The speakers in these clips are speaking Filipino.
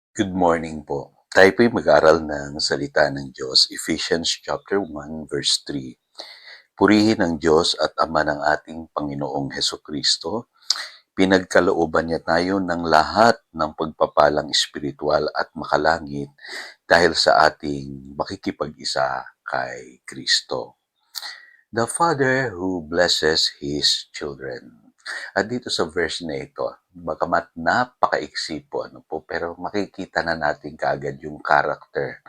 Good morning po. Tayo po'y mag-aral ng salita ng Diyos, Ephesians chapter 1 verse 3. Purihin ang Diyos at Ama ng ating Panginoong Hesukristo. Pinagkalooban niya tayo ng lahat ng pagpapalang espiritual at makalangit dahil sa ating makikipag-isa kay Kristo. The Father who blesses His children. At dito sa verse na ito, bagamat napakaiksi po, pero makikita na natin kaagad yung character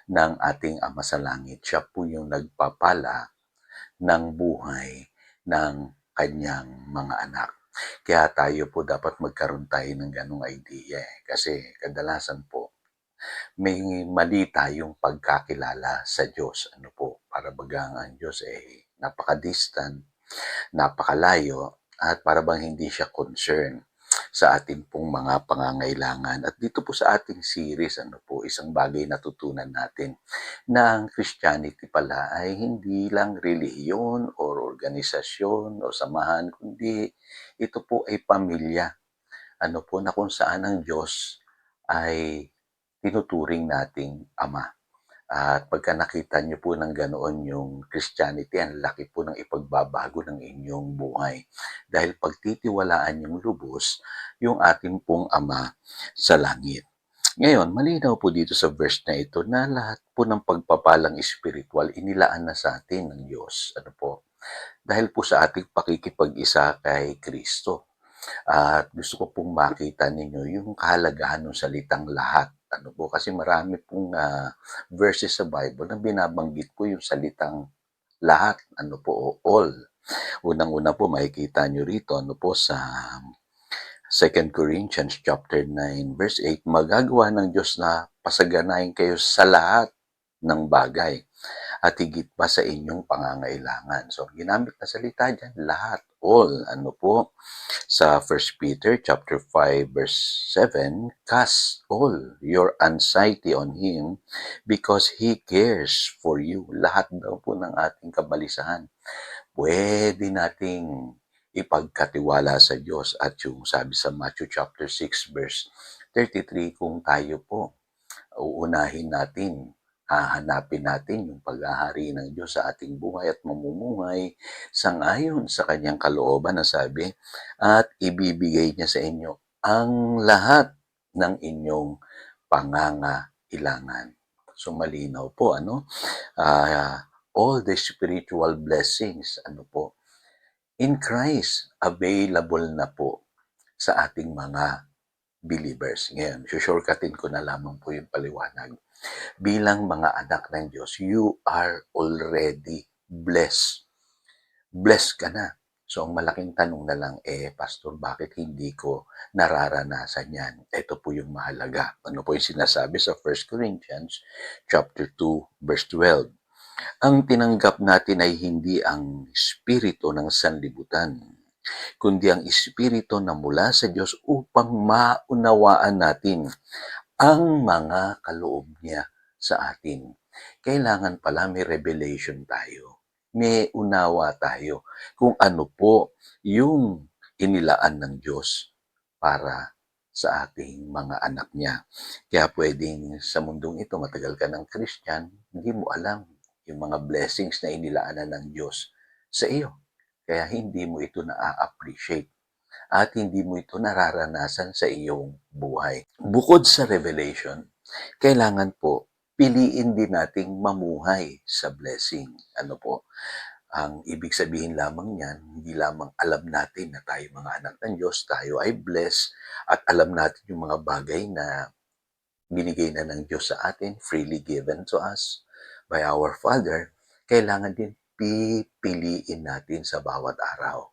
ng ating Ama sa Langit. Siya po yung nagpapala ng buhay ng kanyang mga anak. Kaya tayo po dapat magkaroon tayo ng ganong idea. Kasi kadalasan po, may mali tayong pagkakilala sa Diyos. Para bagang ang Diyos ay napaka-distant, napakalayo, at para bang hindi siya concern sa ating pong mga pangangailangan. At dito po sa ating series, isang bagay na tutunan natin na ang Christianity pala ay hindi lang relihiyon or organisasyon o samahan, kundi ito po ay pamilya. Na kung saan ang Diyos ay tinuturing nating Ama. At pagka nakita niyo po ng ganoon yung Christianity, ang laki po ng ipagbabago ng inyong buhay. Dahil pagtitiwalaan niyong lubos yung ating pong Ama sa langit. Ngayon, malinaw po dito sa verse na ito na lahat po ng pagpapalang espiritual inilaan na sa atin ng Diyos. Dahil po sa ating pakikipag-isa kay Kristo. At gusto ko pong makita ninyo yung kahalagahan ng salitang lahat. Kasi marami pong verses sa Bible na binabanggit po yung salitang lahat, o all. Unang-una po makikita nyo rito, sa 2 Corinthians chapter 9 verse 8, magagawa ng Diyos na pasaganahin kayo sa lahat ng bagay at higit pa sa inyong pangangailangan. So, ginamit na salita dyan, lahat, all. Sa 1 Peter chapter 5 verse 7, cast all your anxiety on Him because He cares for you. Lahat daw po ng ating kabalisahan, pwede nating ipagkatiwala sa Diyos. At yung sabi sa Matthew chapter 6 verse 33, kung tayo po uunahin natin, hahanapin natin yung paghahari ng Diyos sa ating buhay at mamumuhay sangayon sa kanyang kalooban na sabi, at ibibigay niya sa inyo ang lahat ng inyong pangangailangan. So malinaw po, all the spiritual blessings, in Christ, available na po sa ating mga believers. Ngayon, shortcutin ko na lamang po yung paliwanag. Bilang mga anak ng Diyos, you are already blessed. Blessed ka na. So, ang malaking tanong na lang, Pastor, bakit hindi ko nararanasan yan? Ito po yung mahalaga. Ano po yung sinasabi sa 1 Corinthians chapter 2, verse 12? Ang tinanggap natin ay hindi ang espiritu ng sanlibutan, kundi ang espiritu na mula sa Diyos upang maunawaan natin ang mga kaloob niya sa atin. Kailangan pala may revelation tayo. May unawa tayo kung ano po yung inilaan ng Diyos para sa ating mga anak niya. Kaya pwedeng sa mundong ito, matagal ka ng Christian, hindi mo alam yung mga blessings na inilaanan ng Diyos sa iyo. Kaya hindi mo ito na-appreciate at hindi mo ito nararanasan sa iyong buhay. Bukod sa revelation, kailangan po piliin din nating mamuhay sa blessing. Ang ibig sabihin lamang niyan, hindi lamang alam natin na tayo mga anak ng Diyos, tayo ay blessed, at alam natin yung mga bagay na binigay na ng Diyos sa atin, freely given to us by our Father. Kailangan din pipiliin natin sa bawat araw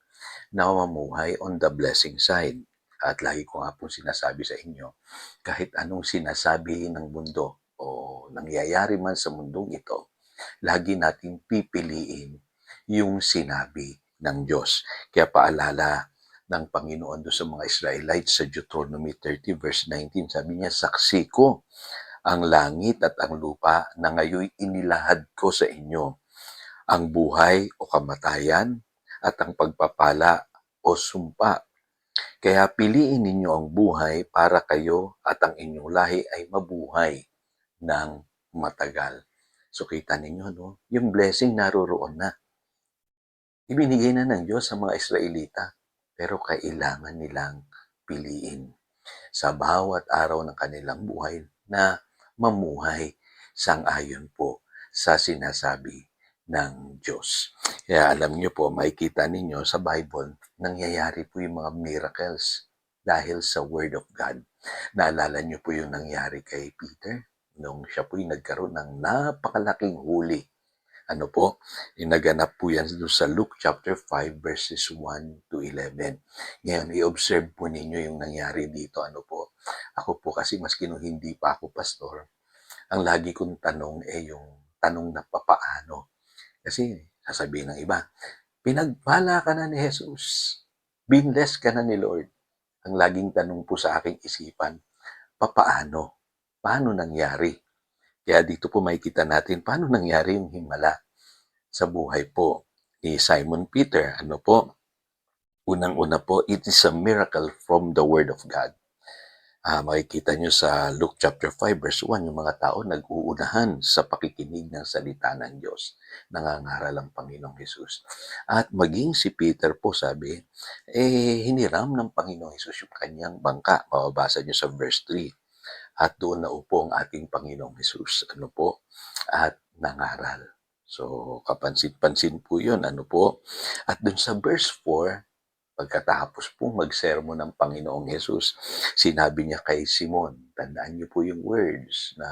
na mamuhay on the blessing side. At lagi ko nga pong sinasabi sa inyo, kahit anong sinasabi ng mundo o nangyayari man sa mundong ito, lagi nating pipiliin yung sinabi ng Diyos. Kaya paalala ng Panginoon doon sa mga Israelites sa Deuteronomy 30 verse 19, sabi niya, saksi ko ang langit at ang lupa na ngayon inilahad ko sa inyo ang buhay o kamatayan at ang pagpapala o sumpa. Kaya piliin ninyo ang buhay para kayo at ang inyong lahi ay mabuhay ng matagal. So kita ninyo, no? Yung blessing naroroon na. Ibinigay na ng Diyos sa mga Israelita, pero kailangan nilang piliin sa bawat araw ng kanilang buhay na mamuhay sang-ayon po sa sinasabi ng Diyos. Kaya alam niyo po, makikita ninyo sa Bible, nangyayari po yung mga miracles dahil sa Word of God. Naalala niyo po yung nangyari kay Peter nung siya po'y nagkaroon ng napakalaking huli. Ano po? Yung naganap po yan doon sa Luke chapter 5 verses 1 to 11. Ngayon, i-observe po ninyo yung nangyari dito. Ano po? Ako po kasi maski nung hindi pa ako pastor, ang lagi kong tanong yung tanong na papaano. Kasi sasabihin ng iba, pinagpala ka na ni Jesus. Binless ka na ni Lord. Ang laging tanong po sa aking isipan, papaano? Paano nangyari? Kaya dito po makikita natin paano nangyari yung himala sa buhay po ni Simon Peter. Ano po? Unang-una po, it is a miracle from the Word of God. Makikita nyo sa Luke chapter 5 verse 1, yung mga tao nag-uunahan sa pakikinig ng salita ng Diyos. Nangangaral ang Panginoong Jesus. At maging si Peter po sabi, hiniram ng Panginoong Jesus yung kanyang bangka. Mababasa nyo sa verse 3. At doon naupo ang ating Panginoong Jesus. Ano po? At nangaral. So, kapansin-pansin po yun. Ano po? At doon sa verse 4, pagkatapos po magsermon ng Panginoong Jesus, sinabi niya kay Simon, tandaan niyo po yung words na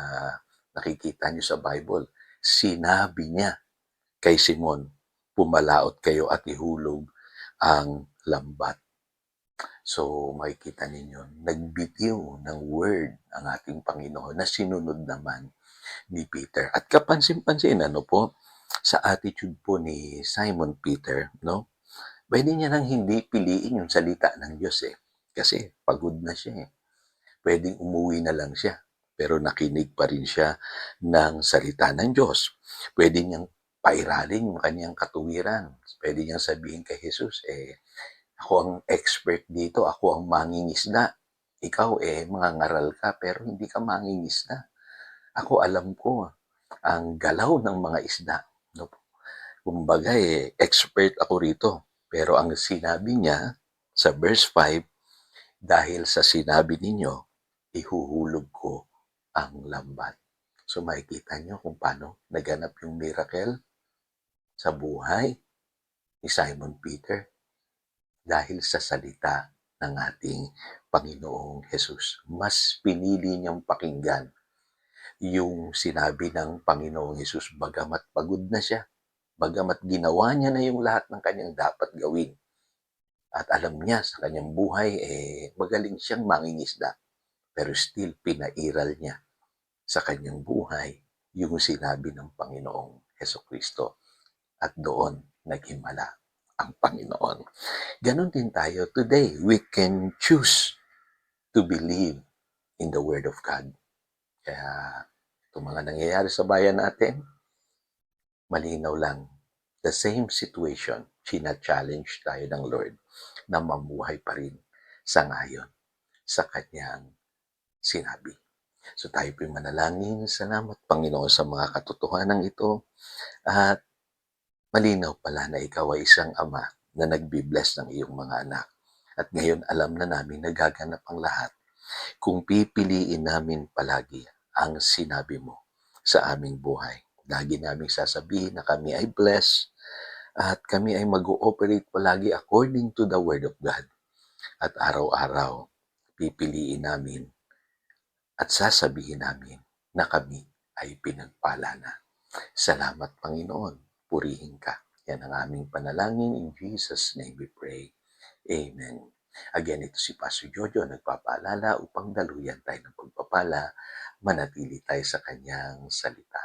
nakikita niyo sa Bible. Sinabi niya kay Simon, pumalaot kayo at ihulog ang lambat. So, makikita ninyo, nagbitiw ng word ang ating Panginoon na sinunod naman ni Peter. At kapansin-pansin, ano po, sa attitude po ni Simon Peter, no? Pwede niya nang hindi piliin yung salita ng Diyos eh. Kasi pagod na siya eh. Pwedeng umuwi na lang siya. Pero nakinig pa rin siya ng salita ng Diyos. Pwede niyang pairalin yung kanyang katuwiran. Pwede niyang sabihin kay Jesus, ako ang expert dito, ako ang mangingisda. Ikaw mangangaral ka pero hindi ka mangingisda. Ako alam ko ang galaw ng mga isda. No? Kumbaga expert ako rito. Pero ang sinabi niya sa verse 5, dahil sa sinabi ninyo, ihuhulog ko ang lambat. So makikita niyo kung paano naganap yung miracle sa buhay ni Simon Peter dahil sa salita ng ating Panginoong Jesus. Mas pinili niyang pakinggan yung sinabi ng Panginoong Jesus bagamat pagod na siya, bagamat ginawa niya na yung lahat ng kanyang dapat gawin. At alam niya sa kanyang buhay, magaling siyang mangingisda. Pero still, pinairal niya sa kanyang buhay yung sinabi ng Panginoong Hesukristo. At doon, naghimala ang Panginoon. Ganon din tayo today. We can choose to believe in the Word of God. Kaya itong mga nangyayari sa bayan natin, malinaw lang. The same situation, china-challenge tayo ng Lord na mamuhay pa rin sa ngayon sa kanyang sinabi. So tayo po'y manalangin. Salamat, Panginoon, sa mga katotohanan ito. At malinaw pala na ikaw ay isang ama na nagbi-bless ng iyong mga anak. At ngayon alam na namin nagaganap ang lahat kung pipiliin namin palagi ang sinabi mo sa aming buhay. Lagi naming sasabihin na kami ay blessed at kami ay mag-ooperate palagi according to the Word of God. At araw-araw, pipiliin namin at sasabihin namin na kami ay pinagpala na. Salamat, Panginoon. Purihin ka. Yan ang aming panalangin. In Jesus' name we pray. Amen. Again, ito si Pastor Jojo nagpapaalala upang daluyan tayo ng pagpapala, manatili tayo sa kanyang salita.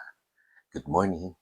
Good morning.